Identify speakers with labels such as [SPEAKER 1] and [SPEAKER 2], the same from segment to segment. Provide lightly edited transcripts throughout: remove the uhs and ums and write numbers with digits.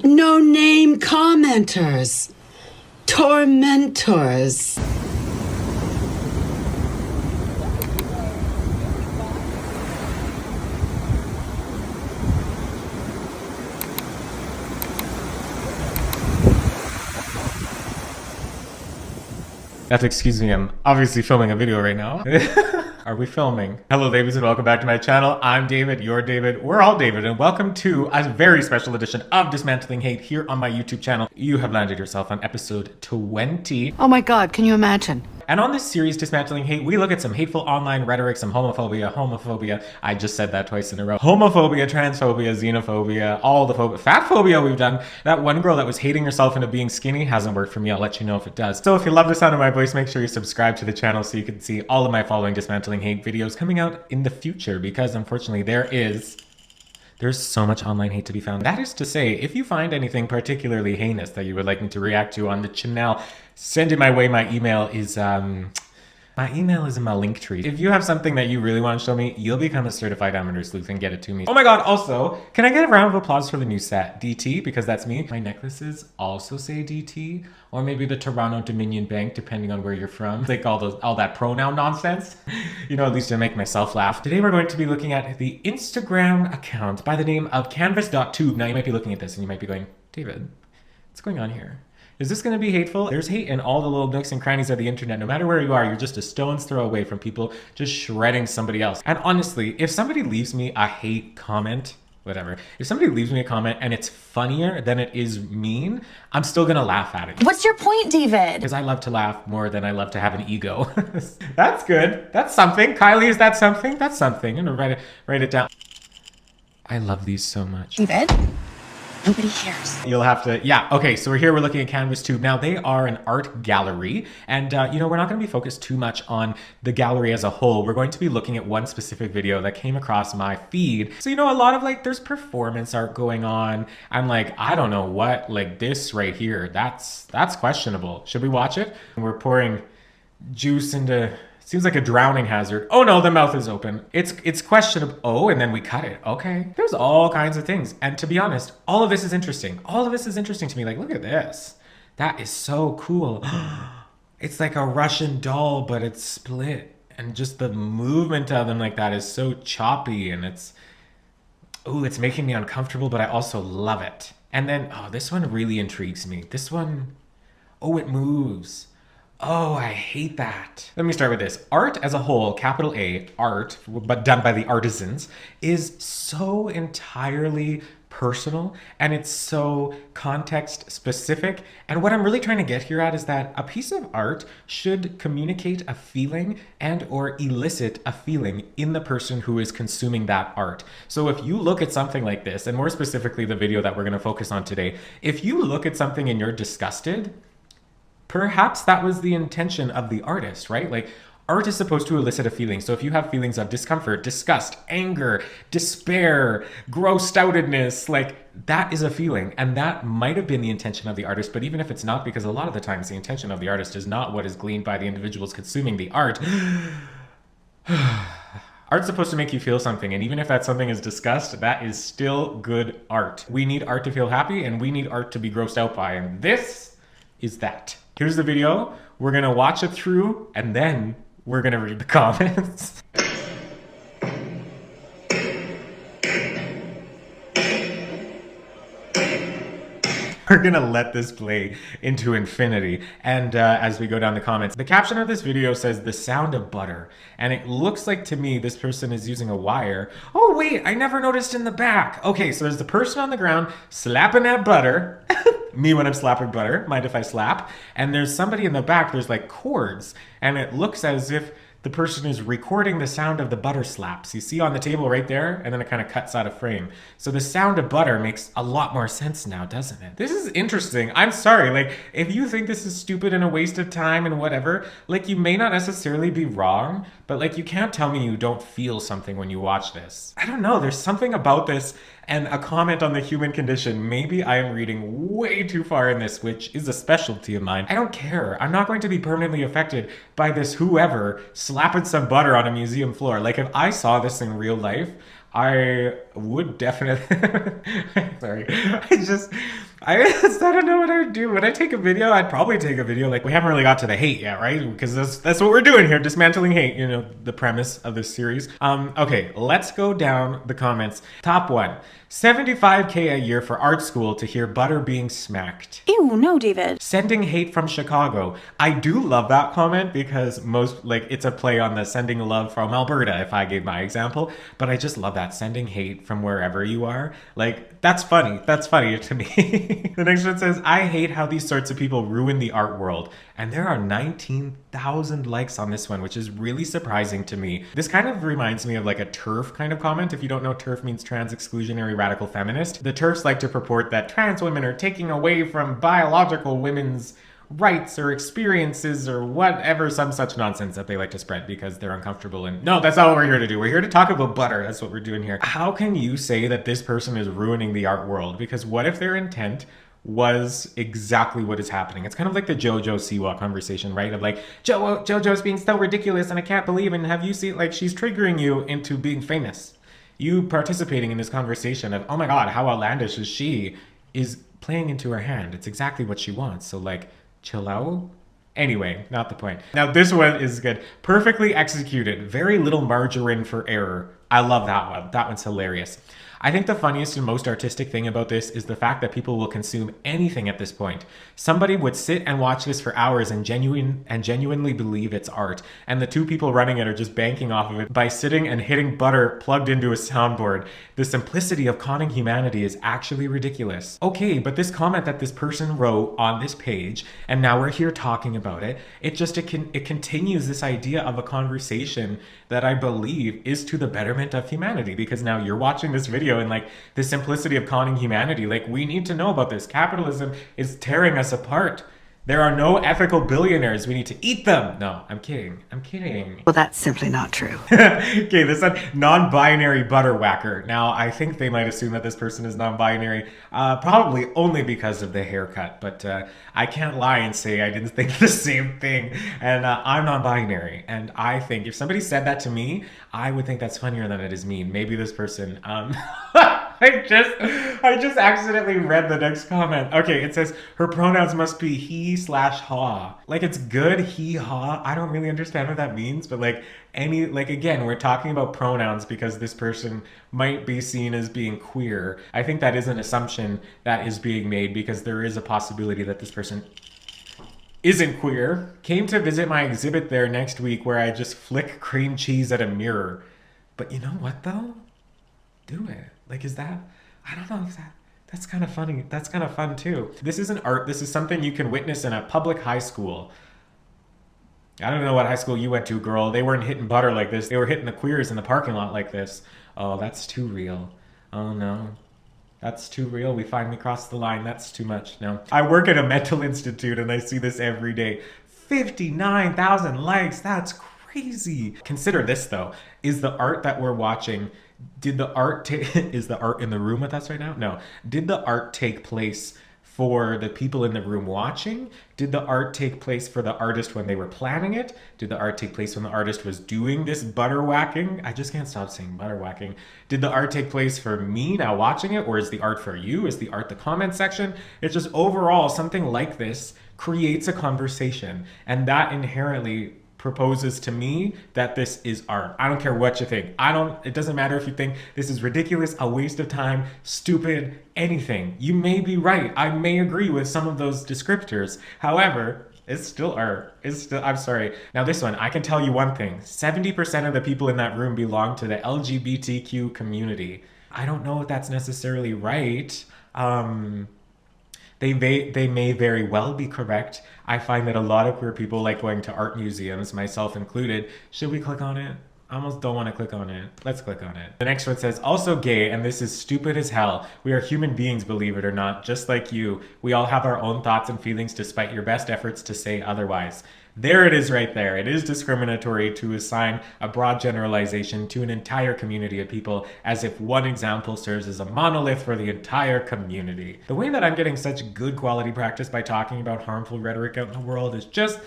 [SPEAKER 1] No-name commenters. Tormentors.
[SPEAKER 2] Have to excuse me, I'm obviously filming a video right now. Are we filming? Hello ladies and welcome back to my channel. I'm David, you're David, we're all David, and welcome to a very special edition of Dismantling Hate here on my YouTube channel. You have landed yourself on episode 20.
[SPEAKER 3] Oh my god, can you imagine?
[SPEAKER 2] And on this series, Dismantling Hate, we look at some hateful online rhetoric, some homophobia, I just said that twice in a row. Homophobia, transphobia, xenophobia, all the phobia. Fat phobia we've done. That one girl that was hating herself into being skinny hasn't worked for me. I'll let you know if it does. So if you love the sound of my voice, make sure you subscribe to the channel so you can see all of my following Dismantling Hate videos coming out in the future, because unfortunately there's so much online hate to be found. That is to say, if you find anything particularly heinous that you would like me to react to on the channel, send it my way. My email is in my link tree. If you have something that you really want to show me, you'll become a certified amateur sleuth and get it to me. Oh my god, also, can I get a round of applause for the new set? DT, because that's me. My necklaces also say DT, or maybe the Toronto Dominion Bank, depending on where you're from. Like all that pronoun nonsense. You know, at least I make myself laugh. Today we're going to be looking at the Instagram account by the name of canvas.tube. Now you might be looking at this and you might be going, David, what's going on here? Is this going to be hateful? There's hate in all the little nooks and crannies of the internet. No matter where you are, you're just a stone's throw away from people just shredding somebody else. And honestly, if somebody leaves me a hate comment, whatever, if somebody leaves me a comment and it's funnier than it is mean, I'm still going to laugh at it.
[SPEAKER 4] What's your point, David?
[SPEAKER 2] Because I love to laugh more than I love to have an ego. That's good. That's something. Kylie, is that something? That's something. I'm going to write it down. I love these so much.
[SPEAKER 4] David? Nobody cares.
[SPEAKER 2] You'll have to, yeah, okay, so we're looking at Canvas Tube. Now, they are an art gallery, and you know, we're not gonna be focused too much on the gallery as a whole. We're going to be looking at one specific video that came across my feed. So, you know, a lot of there's performance art going on. I'm like, I don't know what, this right here, that's questionable. Should we watch it? We're pouring juice into, seems like a drowning hazard. Oh no, the mouth is open. It's questionable. Oh, and then we cut it. Okay. There's all kinds of things. And to be honest, all of this is interesting. All of this is interesting to me. Like, look at this. That is so cool. It's like a Russian doll, but it's split. And just the movement of them like that is so choppy, and it's making me uncomfortable, but I also love it. And then, oh, this one really intrigues me. This one, oh, it moves. Oh, I hate that. Let me start with this. Art as a whole, capital A, art, but done by the artisans, is so entirely personal, and it's so context specific. And what I'm really trying to get here at is that a piece of art should communicate a feeling and or elicit a feeling in the person who is consuming that art. So if you look at something like this, and more specifically the video that we're going to focus on today, if you look at something and you're disgusted, perhaps that was the intention of the artist, right? Like, art is supposed to elicit a feeling. So if you have feelings of discomfort, disgust, anger, despair, grossed outedness, that is a feeling. And that might have been the intention of the artist. But even if it's not, because a lot of the times the intention of the artist is not what is gleaned by the individuals consuming the art. Art's supposed to make you feel something, and even if that something is disgust, that is still good art. We need art to feel happy, and we need art to be grossed out by, and this is that. Here's the video. We're gonna watch it through, and then we're gonna read the comments. We're gonna let this play into infinity. And as we go down the comments, the caption of this video says, "The sound of butter." And it looks like to me this person is using a wire. Oh wait, I never noticed in the back. Okay, so there's the person on the ground slapping that butter. Me when I'm slapping butter, mind if I slap? And there's somebody in the back, there's cords. And it looks as if the person is recording the sound of the butter slaps. You see on the table right there, and then it kind of cuts out of frame. So the sound of butter makes a lot more sense now, doesn't it? This is interesting. I'm sorry, if you think this is stupid and a waste of time and whatever, you may not necessarily be wrong, but you can't tell me you don't feel something when you watch this. I don't know, there's something about this and a comment on the human condition. Maybe I am reading way too far in this, which is a specialty of mine. I don't care. I'm not going to be permanently affected by this whoever slapping some butter on a museum floor. If I saw this in real life, I would definitely, sorry, I don't know what I would do. Would I take a video? I'd probably take a video. Like, we haven't really got to the hate yet, right? Because that's what we're doing here, dismantling hate, you know, the premise of this series. Okay, let's go down the comments. Top one, 75K a year for art school to hear butter being smacked.
[SPEAKER 4] Ew, no, David.
[SPEAKER 2] Sending hate from Chicago. I do love that comment because it's a play on the sending love from Alberta, if I gave my example. But I just love that, sending hate from wherever you are. Like, that's funny. That's funny to me. The next one says, I hate how these sorts of people ruin the art world. And there are 19,000 likes on this one, which is really surprising to me. This kind of reminds me of like a TERF kind of comment. If you don't know, TERF means trans exclusionary radical feminist. The TERFs like to purport that trans women are taking away from biological women's rights or experiences or whatever, some such nonsense that they like to spread because they're uncomfortable. And no, that's not what we're here to do. We're here to talk about butter. That's what we're doing here. How can you say that this person is ruining the art world? Because what if their intent was exactly what is happening? It's kind of like the JoJo Siwa conversation, right? Of like, JoJo's being so ridiculous and I can't believe it. And have you seen, like, she's triggering you into being famous. You participating in this conversation of, oh my God, how outlandish is she, is playing into her hand. It's exactly what she wants. So like, chill out. Anyway, not the point. Now this one is good. Perfectly executed. Very little margarine for error. I love that one. That one's hilarious. I think the funniest and most artistic thing about this is the fact that people will consume anything at this point. Somebody would sit and watch this for hours and genuinely believe it's art. And the two people running it are just banking off of it by sitting and hitting butter plugged into a soundboard. The simplicity of conning humanity is actually ridiculous. Okay, but this comment that this person wrote on this page, and now we're here talking about it, it continues this idea of a conversation that I believe is to the betterment of humanity, because now you're watching this video and like the simplicity of conning humanity, like we need to know about this. Capitalism is tearing us apart. There are no ethical billionaires. We need to eat them. No, I'm kidding. I'm kidding.
[SPEAKER 1] Well, that's simply not true.
[SPEAKER 2] Okay, this one, non-binary butter whacker. Now, I think they might assume that this person is non-binary, probably only because of the haircut. But I can't lie and say I didn't think the same thing. And I'm non-binary. And I think if somebody said that to me, I would think that's funnier than it is mean. Maybe this person... I just accidentally read the next comment. Okay, it says her pronouns must be he/ha. Like, it's good, he/ha. I don't really understand what that means, but again, we're talking about pronouns because this person might be seen as being queer. I think that is an assumption that is being made because there is a possibility that this person isn't queer. Came to visit my exhibit there next week where I just flick cream cheese at a mirror. But you know what though? Do it. Like, is that, I don't know if that's kind of funny. That's kind of fun too. This isn't art. This is something you can witness in a public high school. I don't know what high school you went to, girl. They weren't hitting butter like this. They were hitting the queers in the parking lot like this. Oh, that's too real. Oh no. That's too real. We finally crossed the line. That's too much. No. I work at a mental institute and I see this every day. 59,000 likes. That's crazy. Consider this though. Is the art that we're watching, is the art in the room with us right now? No. Did the art take place for the people in the room watching? Did the art take place for the artist when they were planning it? Did the art take place when the artist was doing this butter whacking? I just can't stop saying butter whacking. Did the art take place for me now watching it? Or is the art for you? Is the art the comment section? It's just overall something like this creates a conversation, and that inherently proposes to me that this is art. I don't care what you think. It doesn't matter if you think this is ridiculous, a waste of time, stupid, anything. You may be right. I may agree with some of those descriptors. However, it's still art. I'm sorry. Now this one, I can tell you one thing. 70% of the people in that room belong to the LGBTQ community. I don't know if that's necessarily right. They may very well be correct. I find that a lot of queer people like going to art museums, myself included. Should we click on it? I almost don't want to click on it. Let's click on it. The next one says, also gay, and this is stupid as hell. We are human beings, believe it or not, just like you. We all have our own thoughts and feelings despite your best efforts to say otherwise. There it is right there. It is discriminatory to assign a broad generalization to an entire community of people as if one example serves as a monolith for the entire community. The way that I'm getting such good quality practice by talking about harmful rhetoric out in the world is just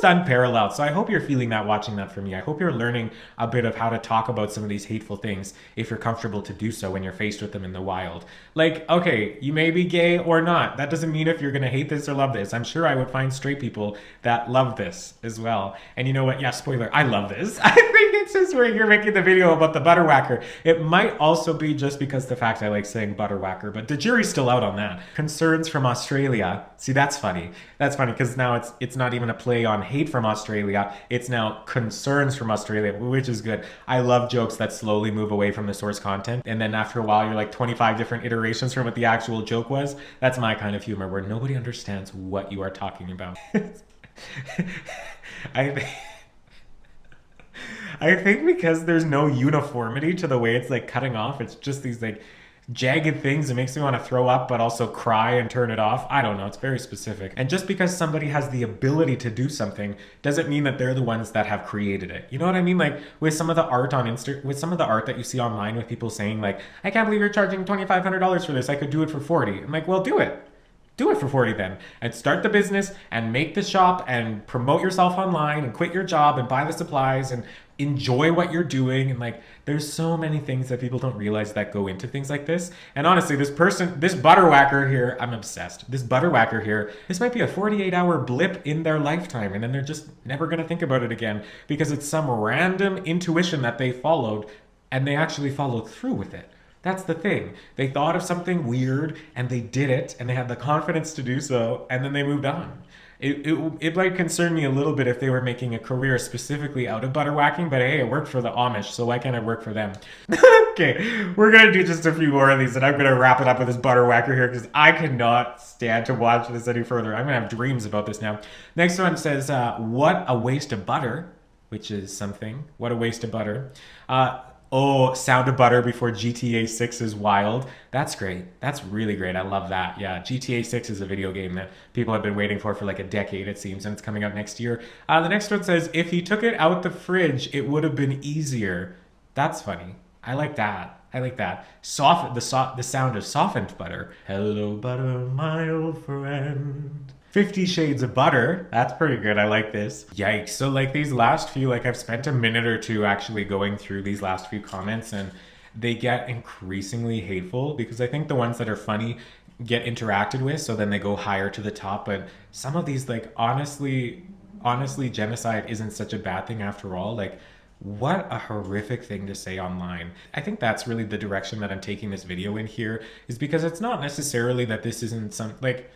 [SPEAKER 2] unparalleled. So I hope you're feeling that watching that from me. I hope you're learning a bit of how to talk about some of these hateful things if you're comfortable to do so when you're faced with them in the wild. Like, okay, you may be gay or not. That doesn't mean if you're gonna hate this or love this. I'm sure I would find straight people that love this as well. And you know what? Yeah, spoiler, I love this. I think it's just where you're making the video about the butter whacker. It might also be just because the fact I like saying butter whacker, but the jury's still out on that. Concerns from Australia. See, that's funny. That's funny because now it's not even a play on hate from Australia. It's now concerns from Australia, which is good. I love jokes that slowly move away from the source content. And then after a while, you're like 25 different iterations from what the actual joke was. That's my kind of humor where nobody understands what you are talking about. I think because there's no uniformity to the way it's like cutting off, it's just these like jagged things. It makes me want to throw up but also cry and turn it off. I don't know, it's very specific. And just because somebody has the ability to do something doesn't mean that they're the ones that have created it. You know what I mean? Like with some of the art on with some of the art that you see online with people saying like, I can't believe you're charging $2,500 for this, I could do it for 40. I'm like, well, do it for 40 then, and start the business and make the shop and promote yourself online and quit your job and buy the supplies and enjoy what you're doing. And like, there's so many things that people don't realize that go into things like this. And honestly, this butter whacker here, I'm obsessed. This butter whacker here, this might be a 48-hour blip in their lifetime, and then they're just never gonna think about it again because it's some random intuition that they followed and they actually followed through with it. That's the thing. They thought of something weird and they did it and they had the confidence to do so, and then they moved on. It might concern me a little bit if they were making a career specifically out of butter whacking, but hey, it worked for the Amish, so why can't it work for them? Okay, we're gonna do just a few more of these and I'm gonna wrap it up with this butter whacker here because I cannot stand to watch this any further. I'm gonna have dreams about this now. Next one says, what a waste of butter, which is something. What a waste of butter. Oh, Sound of Butter before GTA 6 is wild. That's great. That's really great. I love that. Yeah, GTA 6 is a video game that people have been waiting for like a decade, it seems, and it's coming out next year. The next one says, if he took it out the fridge, it would have been easier. That's funny. I like that. I like that. The sound of softened butter. Hello, butter, my old friend. 50 Shades of Butter. That's pretty good. I like this. Yikes. So like these last few, like I've spent a minute or two actually going through these last few comments, and they get increasingly hateful because I think the ones that are funny get interacted with, so then they go higher to the top. But some of these, like honestly, genocide isn't such a bad thing after all. Like, what a horrific thing to say online. I think that's really the direction that I'm taking this video in here, is because it's not necessarily that this isn't some, like,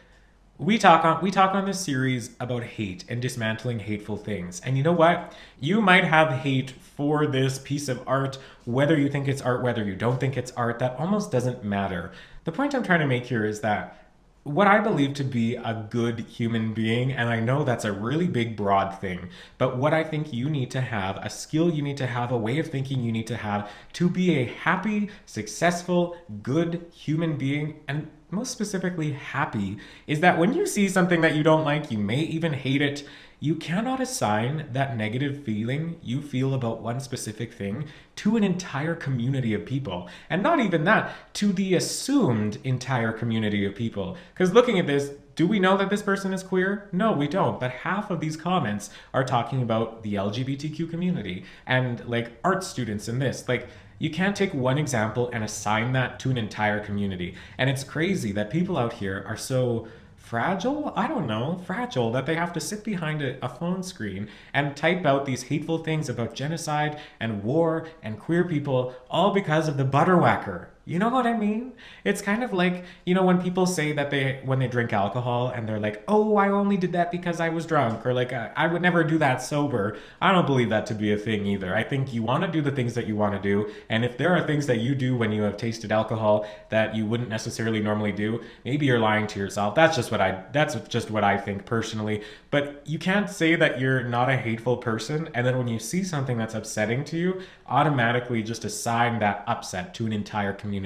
[SPEAKER 2] we talk on this series about hate and dismantling hateful things. And you know what? You might have hate for this piece of art, whether you think it's art, whether you don't think it's art, that almost doesn't matter. The point I'm trying to make here is that what I believe to be a good human being, and I know that's a really big, broad thing, but what I think you need to have, a skill you need to have, a way of thinking you need to have to be a happy, successful, good human being, and most specifically happy, is that when you see something that you don't like, you may even hate it, you cannot assign that negative feeling you feel about one specific thing to an entire community of people. And not even that, to the assumed entire community of people. Because looking at this, do we know that this person is queer? No, we don't. But half of these comments are talking about the LGBTQ community and like art students in this. Like, you can't take one example and assign that to an entire community. And it's crazy that people out here are so fragile? I don't know, fragile, that they have to sit behind a phone screen and type out these hateful things about genocide and war and queer people, all because of the butter whacker. You know what I mean? It's kind of like, you know, when people say that when they drink alcohol and they're like, oh, I only did that because I was drunk, or like, I would never do that sober. I don't believe that to be a thing either. I think you want to do the things that you want to do. And if there are things that you do when you have tasted alcohol that you wouldn't necessarily normally do, maybe you're lying to yourself. That's just what I think personally. But you can't say that you're not a hateful person, and then when you see something that's upsetting to you, automatically just assign that upset to an entire community.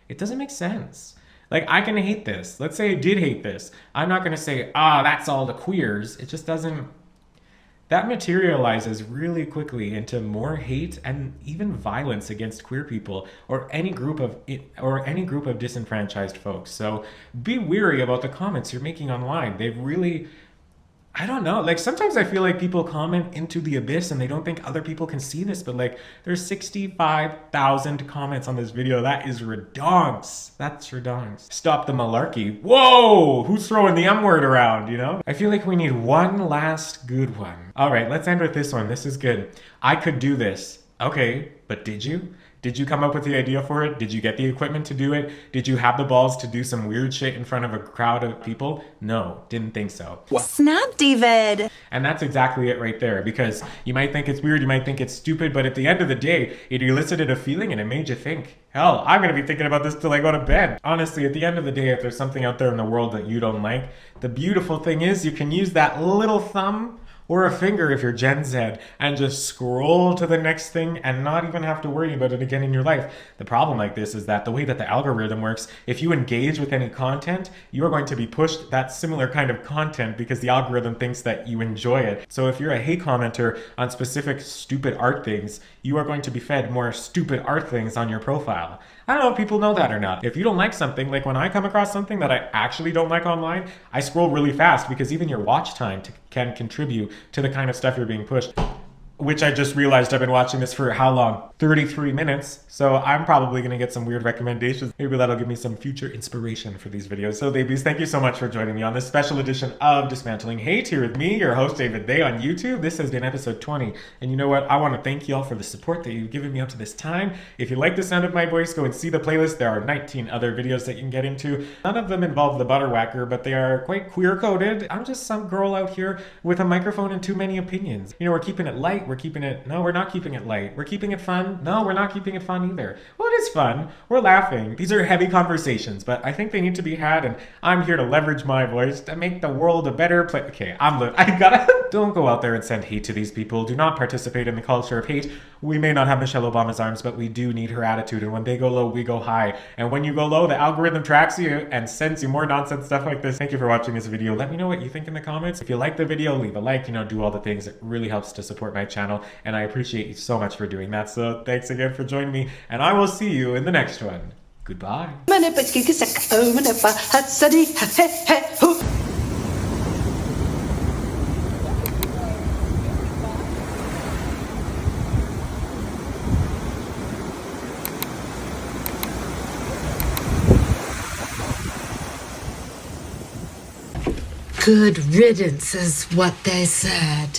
[SPEAKER 2] It doesn't make sense. Like, I can hate this. Let's say I did hate this. I'm not going to say, that's all the queers. It just doesn't. that materializes really quickly into more hate and even violence against queer people or any group of disenfranchised folks. So be weary about the comments you're making online. They've really, I don't know, like sometimes I feel like people comment into the abyss and they don't think other people can see this, but like there's 65,000 comments on this video. That is redonks. That's redonks. Stop the malarkey. Whoa, who's throwing the M word around, you know? I feel like we need one last good one. All right, let's end with this one. This is good. I could do this. Okay, but did you? Did you come up with the idea for it? Did you get the equipment to do it? Did you have the balls to do some weird shit in front of a crowd of people? No, didn't think so.
[SPEAKER 4] Snap, David.
[SPEAKER 2] And that's exactly it right there, because you might think it's weird, you might think it's stupid, but at the end of the day, it elicited a feeling and it made you think. Hell, I'm gonna be thinking about this till I go to bed. Honestly, at the end of the day, if there's something out there in the world that you don't like, the beautiful thing is you can use that little thumb or a finger if you're Gen Z and just scroll to the next thing and not even have to worry about it again in your life. The problem like this is that the way that the algorithm works, if you engage with any content, you are going to be pushed that similar kind of content because the algorithm thinks that you enjoy it. So if you're a hate commenter on specific stupid art things, you are going to be fed more stupid art things on your profile. I don't know if people know that or not. If you don't like something, like when I come across something that I actually don't like online, I scroll really fast because even your watch time can contribute to the kind of stuff you're being pushed. Which I just realized I've been watching this for how long? 33 minutes. So I'm probably going to get some weird recommendations. Maybe that'll give me some future inspiration for these videos. So babies, thank you so much for joining me on this special edition of Dismantling Hate here with me, your host David Day on YouTube. This has been episode 20. And you know what? I want to thank you all for the support that you've given me up to this time. If you like the sound of my voice, go and see the playlist. There are 19 other videos that you can get into. None of them involve the butter whacker, but they are quite queer coded. I'm just some girl out here with a microphone and too many opinions. You know, we're keeping it light. No, we're not keeping it light. We're keeping it fun. No, we're not keeping it fun either. Well, it is fun. We're laughing. These are heavy conversations, but I think they need to be had, and I'm here to leverage my voice to make the world a better place. Okay, don't go out there and send hate to these people. Do not participate in the culture of hate. We may not have Michelle Obama's arms, but we do need her attitude, and when they go low, we go high. And when you go low, the algorithm tracks you and sends you more nonsense stuff like this. Thank you for watching this video. Let me know what you think in the comments. If you like the video, leave a like, do all the things. It really helps to support my channel, and I appreciate you so much for doing that. So thanks again for joining me, and I will see you in the next one. Goodbye.
[SPEAKER 1] Good riddance is what they said.